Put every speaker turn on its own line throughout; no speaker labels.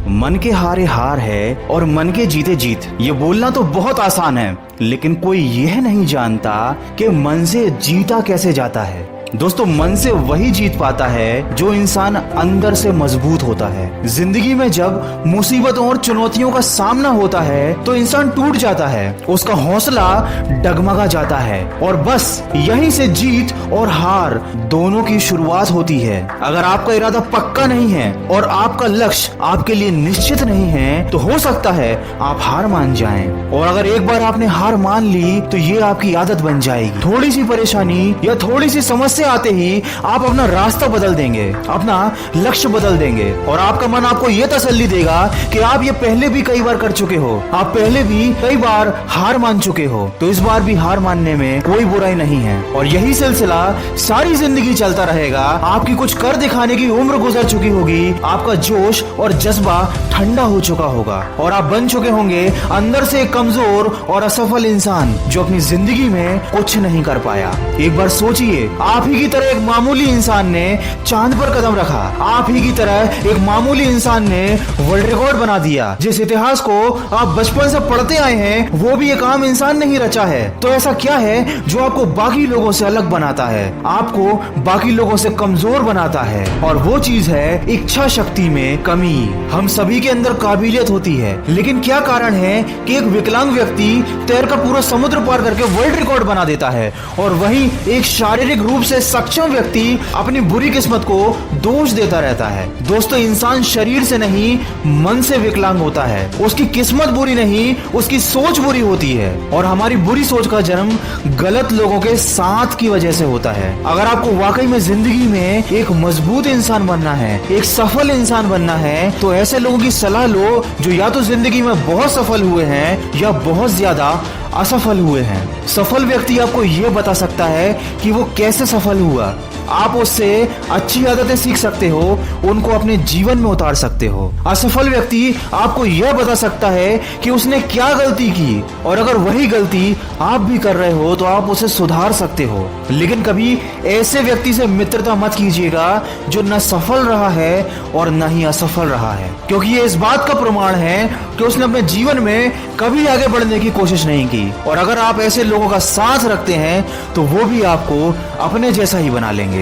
मन के हारे हार है और मन के जीते जीत। ये बोलना तो बहुत आसान है, लेकिन कोई यह नहीं जानता कि मन से जीता कैसे जाता है। दोस्तों, मन से वही जीत पाता है जो इंसान अंदर से मजबूत होता है। जिंदगी में जब मुसीबतों और चुनौतियों का सामना होता है तो इंसान टूट जाता है, उसका हौसला डगमगा जाता है और बस यहीं से जीत और हार दोनों की शुरुआत होती है। अगर आपका इरादा पक्का नहीं है और आपका लक्ष्य आपके लिए निश्चित नहीं है तो हो सकता है आप हार मान जाएं। और अगर एक बार आपने हार मान ली तो ये आपकी आदत बन जाएगी। थोड़ी सी परेशानी या थोड़ी सी समस्या आते ही आप अपना रास्ता बदल देंगे, अपना लक्ष्य बदल देंगे और आपका मन आपको यह तसल्ली देगा कि आप ये पहले भी कई बार कर चुके हो, आप पहले भी कई बार हार मान चुके हो, तो इस बार भी हार मानने में कोई बुराई नहीं है। और यही सिलसिला सारी जिंदगी चलता रहेगा। आपकी कुछ कर दिखाने की उम्र गुजर चुकी होगी, आपका जोश और जज्बा ठंडा हो चुका होगा और आप बन चुके होंगे अंदर से एक कमजोर और असफल इंसान जो अपनी जिंदगी में कुछ नहीं कर पाया। एक बार सोचिए, आप ही की तरह एक मामूली इंसान ने चांद पर कदम रखा, आप ही की तरह एक मामूली इंसान ने वर्ल्ड रिकॉर्ड बना दिया। जिस इतिहास को आप बचपन से पढ़ते आए हैं वो भी एक आम इंसान नहीं रचा है। तो ऐसा क्या है जो आपको बाकी लोगों से अलग बनाता है, आपको बाकी लोगों से कमजोर बनाता है? और वो चीज है इच्छा शक्ति में कमी। हम सभी के अंदर काबिलियत होती है, लेकिन क्या कारण है कि एक विकलांग व्यक्ति तैर का पूरा समुद्र पार करके वर्ल्ड रिकॉर्ड बना देता है और वहीं एक शारीरिक रूप से सक्षम व्यक्ति अपनी बुरी किस्मत को दोष देता रहता है? दोस्तों, इंसान शरीर से नहीं मन से विकलांग होता है। उसकी किस्मत बुरी नहीं, उसकी सोच बुरी होती है और हमारी बुरी सोच का जन्म गलत लोगों के साथ की वजह से होता है। अगर आपको वाकई में जिंदगी में एक मजबूत इंसान बनना है, एक सफल इंसान बनना है, तो ऐसे लोगों की सलाह लो जो या तो जिंदगी में बहुत सफल हुए हैं या बहुत ज्यादा असफल हुए हैं। सफल व्यक्ति आपको यह बता सकता है कि वो कैसे सफल हुआ। आप उससे अच्छी आदतें सीख सकते हो, उनको अपने जीवन में उतार सकते हो। असफल व्यक्ति आपको यह बता सकता है कि उसने क्या गलती की और अगर वही गलती आप भी कर रहे हो तो आप उसे सुधार सकते हो। लेकिन कभी ऐसे व्यक्ति से मित्रता मत कीजिएगा जो न सफल रहा है और न ही असफल रहा है, क्योंकि ये इस बात का प्रमाण है कि उसने अपने जीवन में कभी आगे बढ़ने की कोशिश नहीं की। और अगर आप ऐसे लोगों का साथ रखते हैं तो वो भी आपको अपने जैसा ही बना लेंगे।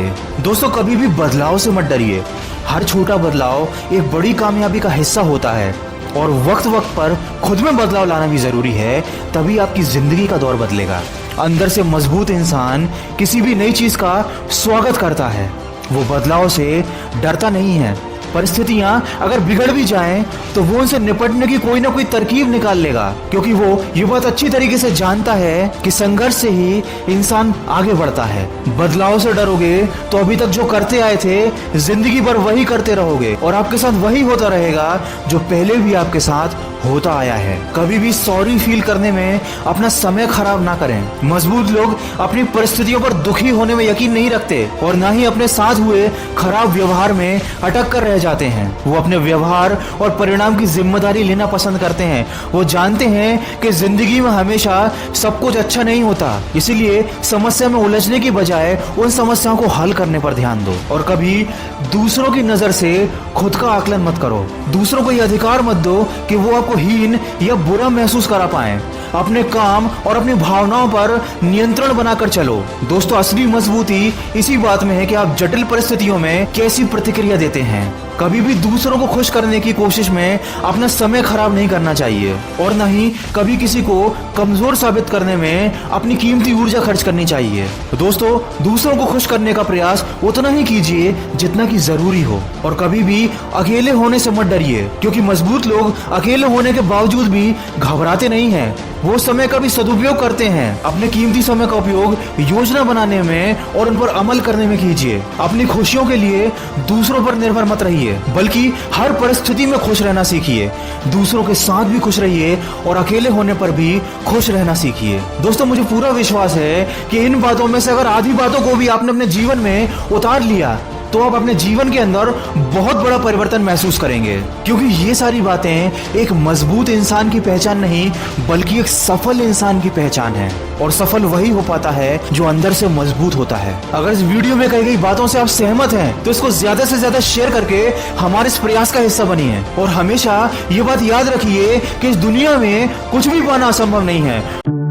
दोस्तों, कभी भी बदलाव से मत डरिए। हर छोटा बदलाव एक बड़ी कामयाबी का हिस्सा होता है और वक्त वक्त पर खुद में बदलाव लाना भी जरूरी है, तभी आपकी जिंदगी का दौर बदलेगा। अंदर से मजबूत इंसान किसी भी नई चीज का स्वागत करता है, वो बदलाव से डरता नहीं है। परिस्थितियां अगर बिगड़ भी जाएं तो वो उनसे निपटने की कोई ना कोई तरकीब निकाल लेगा, क्योंकि वो ये बात अच्छी तरीके से जानता है कि संघर्ष से ही इंसान आगे बढ़ता है। बदलाव से डरोगे तो अभी तक जो करते आए थे जिंदगी भर वही करते रहोगे और आपके साथ वही होता रहेगा जो पहले भी आपके साथ होता आया है। कभी भी सॉरी फील करने में अपना समय खराब ना करें। मजबूत लोग अपनी परिस्थितियों पर दुखी होने में यकीन नहीं रखते और ना ही अपने साथ हुए खराब व्यवहार में अटक कर रह जाते हैं। वो अपने व्यवहार और परिणाम की जिम्मेदारी लेना पसंद करते हैं। वो जानते हैं कि जिंदगी में हमेशा सब कुछ अच्छा नहीं होता, इसीलिए समस्या में उलझने की बजाय उन समस्याओं को हल करने पर ध्यान दो। और कभी दूसरों की नजर से खुद का आकलन मत करो। दूसरों को यह अधिकार मत दो कि वो आपको हीन या बुरा महसूस करा पाए। अपने काम और अपनी भावनाओं पर नियंत्रण बनाकर चलो। दोस्तों, असली मजबूती इसी बात में है कि आप जटिल परिस्थितियों में कैसी प्रतिक्रिया देते हैं। कभी भी दूसरों को खुश करने की कोशिश में अपना समय खराब नहीं करना चाहिए और न ही कभी किसी को कमजोर साबित करने में अपनी कीमती ऊर्जा खर्च करनी चाहिए। दोस्तों, दूसरों को खुश करने का प्रयास उतना ही कीजिए जितना कि जरूरी हो और कभी भी अकेले होने से मत डरिए, क्योंकि मजबूत लोग अकेले होने के बावजूद भी घबराते नहीं हैं। वो समय का भी सदुपयोग करते हैं। अपने कीमती समय का उपयोग योजना बनाने में और उन पर अमल करने में कीजिए। अपनी खुशियों के लिए दूसरों पर निर्भर मत रहिए, बल्कि हर परिस्थिति में खुश रहना सीखिए। दूसरों के साथ भी खुश रहिए और अकेले होने पर भी खुश रहना सीखिए। दोस्तों, मुझे पूरा विश्वास है कि इन बातों में से अगर आधी बातों को भी आपने अपने जीवन में उतार लिया तो आप अपने जीवन के अंदर बहुत बड़ा परिवर्तन महसूस करेंगे। क्योंकि ये सारी बातें एक मजबूत इंसान की पहचान नहीं, बल्कि एक सफल इंसान की पहचान है। और सफल वही हो पाता है जो अंदर से मजबूत होता है। अगर इस वीडियो में कही गई बातों से आप सहमत हैं तो इसको ज्यादा से ज्यादा शेयर करके हमारे इस प्रयास का हिस्सा बनिए। और हमेशा ये बात याद रखिए कि इस दुनिया में कुछ भी पाना असंभव नहीं है।